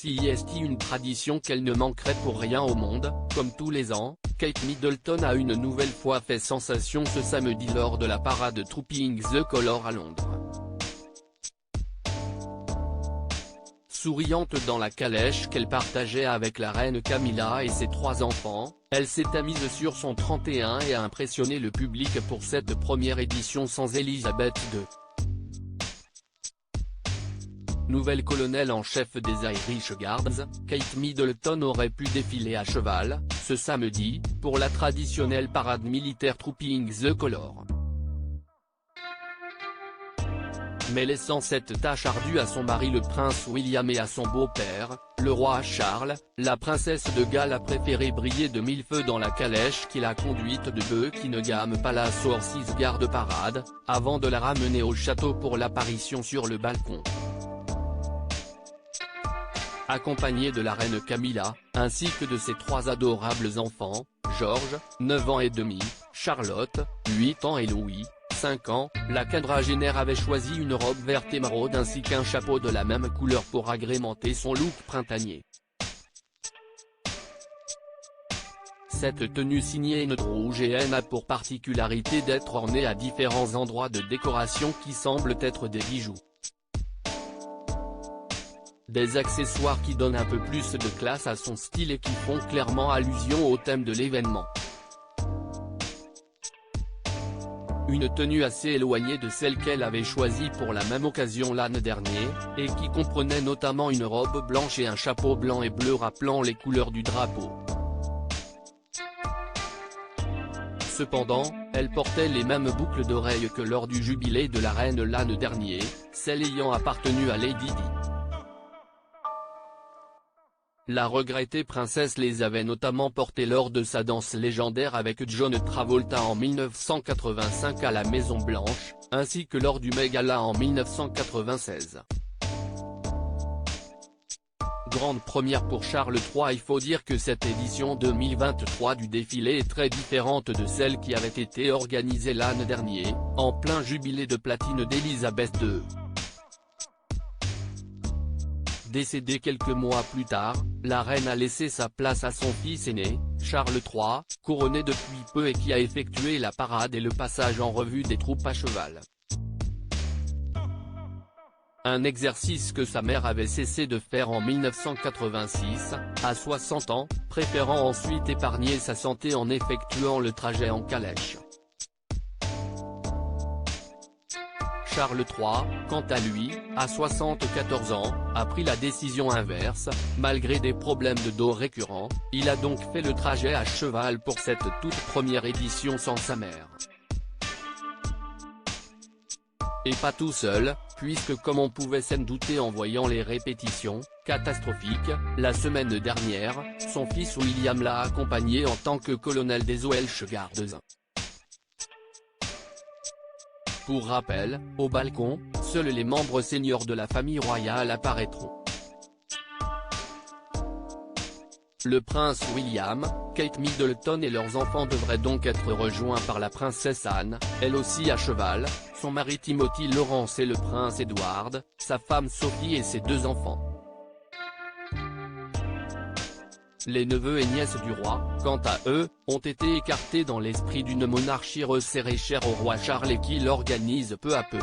Si est une tradition qu'elle ne manquerait pour rien au monde, comme tous les ans, Kate Middleton a une nouvelle fois fait sensation ce samedi lors de la parade Trooping the Colour à Londres. Souriante dans la calèche qu'elle partageait avec la reine Camilla et ses 3 enfants, elle s'était mise sur son 31 et a impressionné le public pour cette première édition sans Elizabeth II. Nouvelle colonelle en chef des Irish Guards, Kate Middleton aurait pu défiler à cheval, ce samedi, pour la traditionnelle parade militaire Trooping the Colour. Mais laissant cette tâche ardue à son mari le prince William et à son beau-père, le roi Charles, la princesse de Galles a préféré briller de 1000 feux dans la calèche qu'il a conduite de Buckingham Palace aux 6 gardes parade, avant de la ramener au château pour l'apparition sur le balcon. Accompagnée de la reine Camilla, ainsi que de ses 3 adorables enfants, George, 9 ans et demi, Charlotte, 8 ans et Louis, 5 ans, la quadragénaire avait choisi une robe verte émeraude ainsi qu'un chapeau de la même couleur pour agrémenter son look printanier. Cette tenue signée Nude Rouge et N a pour particularité d'être ornée à différents endroits de décoration qui semblent être des bijoux. Des accessoires qui donnent un peu plus de classe à son style et qui font clairement allusion au thème de l'événement. Une tenue assez éloignée de celle qu'elle avait choisie pour la même occasion l'année dernière, et qui comprenait notamment une robe blanche et un chapeau blanc et bleu rappelant les couleurs du drapeau. Cependant, elle portait les mêmes boucles d'oreilles que lors du jubilé de la reine l'année dernière, celles ayant appartenu à Lady Di. La regrettée princesse les avait notamment portées lors de sa danse légendaire avec John Travolta en 1985 à la Maison Blanche, ainsi que lors du Met Gala en 1996. Grande première pour Charles III. Il faut dire que cette édition 2023 du défilé est très différente de celle qui avait été organisée l'année dernière, en plein jubilé de platine d'Élisabeth II. Décédé quelques mois plus tard, la reine a laissé sa place à son fils aîné, Charles III, couronné depuis peu et qui a effectué la parade et le passage en revue des troupes à cheval. Un exercice que sa mère avait cessé de faire en 1986, à 60 ans, préférant ensuite épargner sa santé en effectuant le trajet en calèche. Charles III, quant à lui, à 74 ans, a pris la décision inverse, malgré des problèmes de dos récurrents, il a donc fait le trajet à cheval pour cette toute première édition sans sa mère. Et pas tout seul, puisque comme on pouvait s'en douter en voyant les répétitions, catastrophiques, la semaine dernière, son fils William l'a accompagné en tant que colonel des Welsh Guards. Pour rappel, au balcon, seuls les membres seniors de la famille royale apparaîtront. Le prince William, Kate Middleton et leurs enfants devraient donc être rejoints par la princesse Anne, elle aussi à cheval, son mari Timothy Lawrence et le prince Edward, sa femme Sophie et ses 2 enfants. Les neveux et nièces du roi, quant à eux, ont été écartés dans l'esprit d'une monarchie resserrée chère au roi Charles et qui l'organise peu à peu.